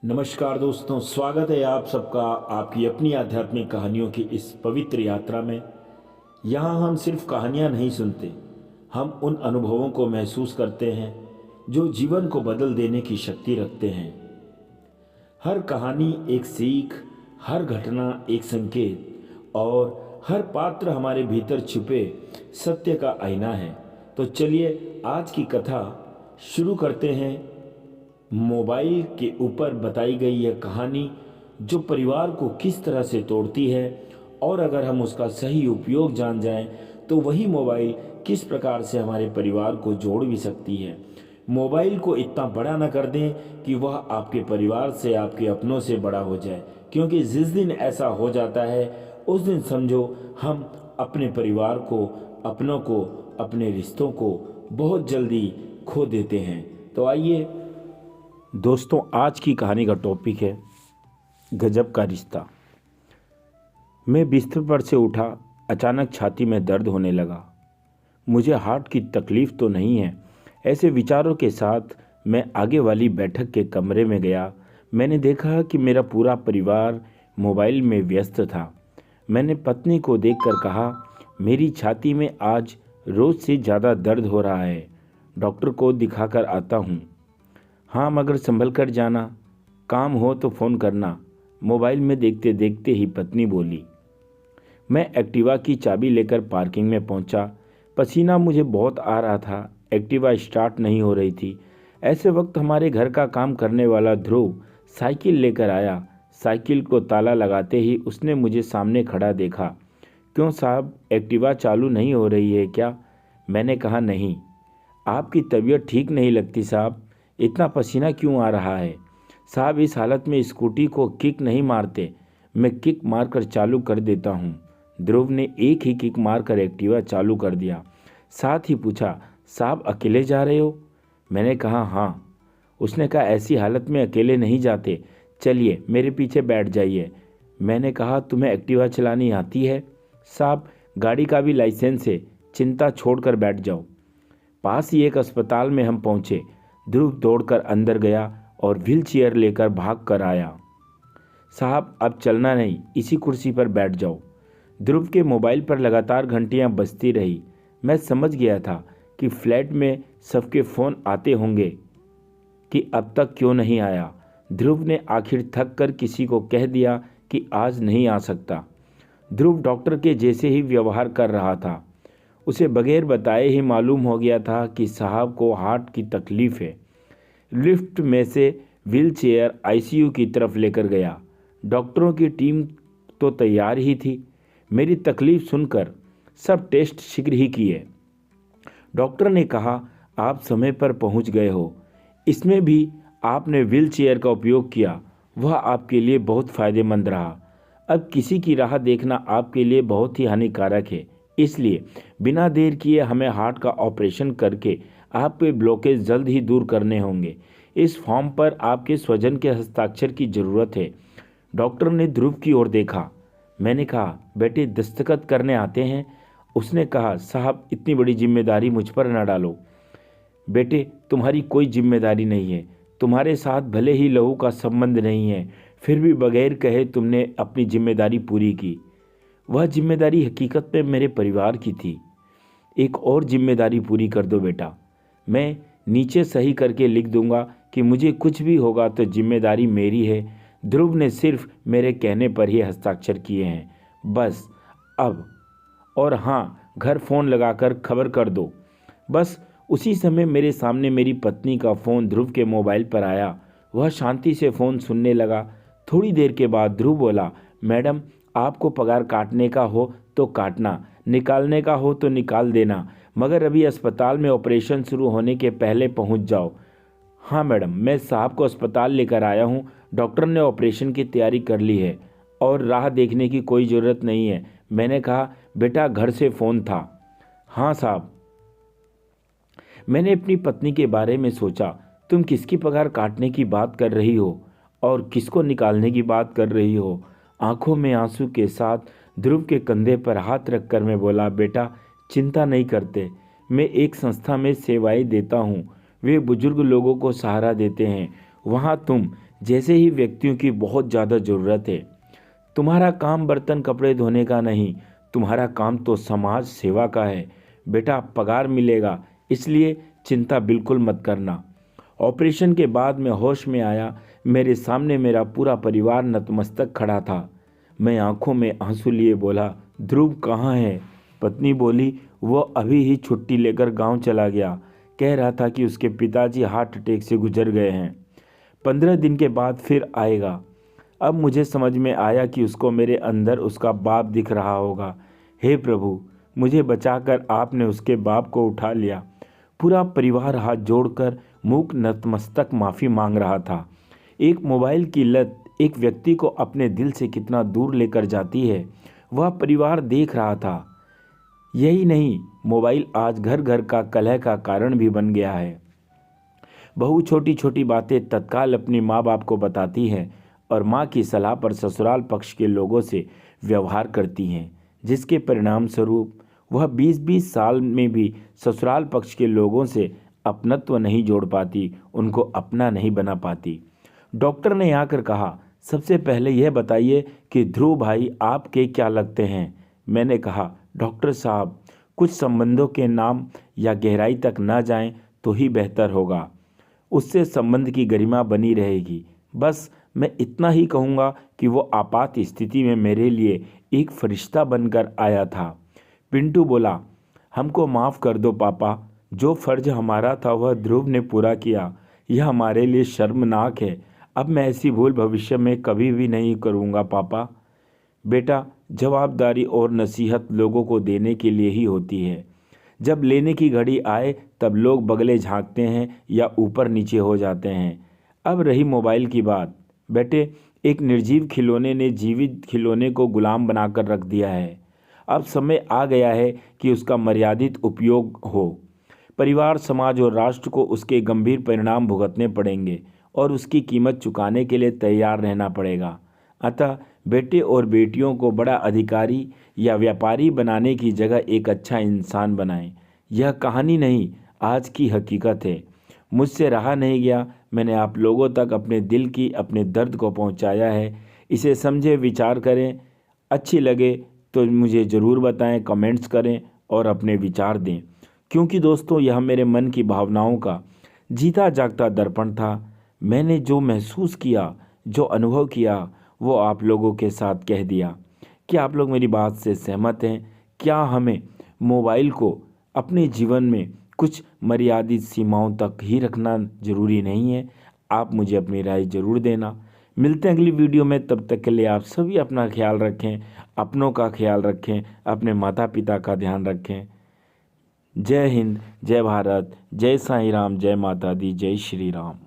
नमस्कार दोस्तों, स्वागत है आप सबका आपकी अपनी आध्यात्मिक कहानियों की इस पवित्र यात्रा में। यहाँ हम सिर्फ कहानियाँ नहीं सुनते, हम उन अनुभवों को महसूस करते हैं जो जीवन को बदल देने की शक्ति रखते हैं। हर कहानी एक सीख, हर घटना एक संकेत और हर पात्र हमारे भीतर छुपे सत्य का आईना है। तो चलिए आज की कथा शुरू करते हैं। मोबाइल के ऊपर बताई गई यह कहानी जो परिवार को किस तरह से तोड़ती है, और अगर हम उसका सही उपयोग जान जाएं तो वही मोबाइल किस प्रकार से हमारे परिवार को जोड़ भी सकती है। मोबाइल को इतना बड़ा ना कर दें कि वह आपके परिवार से, आपके अपनों से बड़ा हो जाए, क्योंकि जिस दिन ऐसा हो जाता है उस दिन समझो हम अपने परिवार को, अपनों को, अपने रिश्तों को बहुत जल्दी खो देते हैं। तो आइए दोस्तों, आज की कहानी का टॉपिक है गजब का रिश्ता। मैं बिस्तर पर से उठा, अचानक छाती में दर्द होने लगा। मुझे हार्ट की तकलीफ तो नहीं है, ऐसे विचारों के साथ मैं आगे वाली बैठक के कमरे में गया। मैंने देखा कि मेरा पूरा परिवार मोबाइल में व्यस्त था। मैंने पत्नी को देखकर कहा, मेरी छाती में आज रोज़ से ज़्यादा दर्द हो रहा है, डॉक्टर को दिखाकर आता हूँ। हाँ, मगर संभल कर जाना, काम हो तो फ़ोन करना, मोबाइल में देखते देखते ही पत्नी बोली। मैं एक्टिवा की चाबी लेकर पार्किंग में पहुंचा। पसीना मुझे बहुत आ रहा था, एक्टिवा स्टार्ट नहीं हो रही थी। ऐसे वक्त हमारे घर का काम करने वाला ध्रुव साइकिल लेकर आया। साइकिल को ताला लगाते ही उसने मुझे सामने खड़ा देखा। क्यों साहब, एक्टिवा चालू नहीं हो रही है क्या? मैंने कहा, नहीं। आपकी तबीयत ठीक नहीं लगती साहब, इतना पसीना क्यों आ रहा है? साहब, इस हालत में स्कूटी को किक नहीं मारते, मैं किक मारकर चालू कर देता हूँ। ध्रुव ने एक ही किक मारकर एक्टिवा चालू कर दिया। साथ ही पूछा, साहब अकेले जा रहे हो? मैंने कहा, हाँ। उसने कहा, ऐसी हालत में अकेले नहीं जाते, चलिए मेरे पीछे बैठ जाइए। मैंने कहा, तुम्हें एक्टिवा चलानी आती है? साहब, गाड़ी का भी लाइसेंस है, चिंता छोड़कर बैठ जाओ। पास ही एक अस्पताल में हम पहुँचे। ध्रुव दौड़कर अंदर गया और व्हील चेयर लेकर भाग कर आया। साहब, अब चलना नहीं, इसी कुर्सी पर बैठ जाओ। ध्रुव के मोबाइल पर लगातार घंटियां बजती रही। मैं समझ गया था कि फ्लैट में सबके फ़ोन आते होंगे कि अब तक क्यों नहीं आया। ध्रुव ने आखिर थक कर किसी को कह दिया कि आज नहीं आ सकता। ध्रुव डॉक्टर के जैसे ही व्यवहार कर रहा था। उसे बगैर बताए ही मालूम हो गया था कि साहब को हार्ट की तकलीफ़ है। लिफ्ट में से व्हील चेयर आईसीयू की तरफ लेकर गया। डॉक्टरों की टीम तो तैयार ही थी। मेरी तकलीफ़ सुनकर सब टेस्ट शीघ्र ही किए। डॉक्टर ने कहा, आप समय पर पहुंच गए हो, इसमें भी आपने व्हील चेयर का उपयोग किया, वह आपके लिए बहुत फ़ायदेमंद रहा। अब किसी की राह देखना आपके लिए बहुत ही हानिकारक है, इसलिए बिना देर किए हमें हार्ट का ऑपरेशन करके आपके ब्लॉकेज जल्द ही दूर करने होंगे। इस फॉर्म पर आपके स्वजन के हस्ताक्षर की ज़रूरत है। डॉक्टर ने ध्रुव की ओर देखा। मैंने कहा, बेटे दस्तखत करने आते हैं? उसने कहा, साहब इतनी बड़ी जिम्मेदारी मुझ पर न डालो। बेटे, तुम्हारी कोई जिम्मेदारी नहीं है, तुम्हारे साथ भले ही लहू का संबंध नहीं है, फिर भी बगैर कहे तुमने अपनी जिम्मेदारी पूरी की। वह जिम्मेदारी हकीकत में मेरे परिवार की थी। एक और जिम्मेदारी पूरी कर दो बेटा। मैं नीचे सही करके लिख दूंगा कि मुझे कुछ भी होगा तो जिम्मेदारी मेरी है। ध्रुव ने सिर्फ मेरे कहने पर ही हस्ताक्षर किए हैं, बस। अब और हाँ, घर फ़ोन लगाकर खबर कर दो। बस उसी समय मेरे सामने मेरी पत्नी का फ़ोन ध्रुव के मोबाइल पर आया। वह शांति से फ़ोन सुनने लगा। थोड़ी देर के बाद ध्रुव बोला, मैडम, आपको पगार काटने का हो तो काटना, निकालने का हो तो निकाल देना, मगर अभी अस्पताल में ऑपरेशन शुरू होने के पहले पहुंच जाओ। हाँ मैडम, मैं साहब को अस्पताल लेकर आया हूँ, डॉक्टर ने ऑपरेशन की तैयारी कर ली है और राह देखने की कोई ज़रूरत नहीं है। मैंने कहा, बेटा घर से फ़ोन था। हाँ साहब। मैंने अपनी पत्नी के बारे में सोचा, तुम किसकी पगार काटने की बात कर रही हो और किसको निकालने की बात कर रही हो? आंखों में आंसू के साथ ध्रुव के कंधे पर हाथ रखकर मैं बोला, बेटा चिंता नहीं करते, मैं एक संस्था में सेवाएं देता हूँ, वे बुजुर्ग लोगों को सहारा देते हैं। वहाँ तुम जैसे ही व्यक्तियों की बहुत ज़्यादा ज़रूरत है। तुम्हारा काम बर्तन कपड़े धोने का नहीं, तुम्हारा काम तो समाज सेवा का है। बेटा पगार मिलेगा, इसलिए चिंता बिल्कुल मत करना। ऑपरेशन के बाद मैं होश में आया। मेरे सामने मेरा पूरा परिवार नतमस्तक खड़ा था। मैं आंखों में आंसू लिए बोला, ध्रुव कहाँ है? पत्नी बोली, वो अभी ही छुट्टी लेकर गांव चला गया। कह रहा था कि उसके पिताजी हार्ट अटैक से गुजर गए हैं, 15 दिन के बाद फिर आएगा। अब मुझे समझ में आया कि उसको मेरे अंदर उसका बाप दिख रहा होगा। हे प्रभु, मुझे बचाकर आपने उसके बाप को उठा लिया। पूरा परिवार हाथ जोड़कर मूक नतमस्तक माफ़ी मांग रहा था। एक मोबाइल की लत एक व्यक्ति को अपने दिल से कितना दूर लेकर जाती है, वह परिवार देख रहा था। यही नहीं, मोबाइल आज घर घर का कलह का कारण भी बन गया है। बहू छोटी छोटी बातें तत्काल अपनी माँ बाप को बताती हैं और माँ की सलाह पर ससुराल पक्ष के लोगों से व्यवहार करती हैं, जिसके परिणाम स्वरूप वह 20-20 साल में भी ससुराल पक्ष के लोगों से अपनत्व नहीं जोड़ पाती, उनको अपना नहीं बना पाती। डॉक्टर ने आकर कहा, सबसे पहले यह बताइए कि ध्रुव भाई आपके क्या लगते हैं? मैंने कहा, डॉक्टर साहब, कुछ संबंधों के नाम या गहराई तक ना जाएं तो ही बेहतर होगा, उससे संबंध की गरिमा बनी रहेगी। बस मैं इतना ही कहूँगा कि वो आपात स्थिति में मेरे लिए एक फरिश्ता बनकर आया था। पिंटू बोला, हमको माफ़ कर दो पापा, जो फ़र्ज हमारा था वह ध्रुव ने पूरा किया। यह हमारे लिए शर्मनाक है। अब मैं ऐसी भूल भविष्य में कभी भी नहीं करूँगा पापा। बेटा, जवाबदारी और नसीहत लोगों को देने के लिए ही होती है। जब लेने की घड़ी आए तब लोग बगले झांकते हैं या ऊपर नीचे हो जाते हैं। अब रही मोबाइल की बात, बेटे, एक निर्जीव खिलौने ने जीवित खिलौने को गुलाम बनाकर रख दिया है। अब समय आ गया है कि उसका मर्यादित उपयोग हो। परिवार, समाज और राष्ट्र को उसके गंभीर परिणाम भुगतने पड़ेंगे और उसकी कीमत चुकाने के लिए तैयार रहना पड़ेगा। अतः बेटे और बेटियों को बड़ा अधिकारी या व्यापारी बनाने की जगह एक अच्छा इंसान बनाएं। यह कहानी नहीं, आज की हकीकत है। मुझसे रहा नहीं गया, मैंने आप लोगों तक अपने दिल की अपने दर्द को पहुंचाया है। इसे समझे, विचार करें। अच्छी लगे तो मुझे ज़रूर बताएं, कमेंट्स करें और अपने विचार दें, क्योंकि दोस्तों यह मेरे मन की भावनाओं का जीता जागता दर्पण था। मैंने जो महसूस किया, जो अनुभव किया, वो आप लोगों के साथ कह दिया। क्या आप लोग मेरी बात से सहमत हैं? क्या हमें मोबाइल को अपने जीवन में कुछ मर्यादित सीमाओं तक ही रखना ज़रूरी नहीं है? आप मुझे अपनी राय ज़रूर देना। मिलते हैं अगली वीडियो में, तब तक के लिए आप सभी अपना ख्याल रखें, अपनों का ख्याल रखें, अपने माता पिता का ध्यान रखें। जय हिंद, जय भारत, जय साईं राम, जय माता दी, जय श्री राम।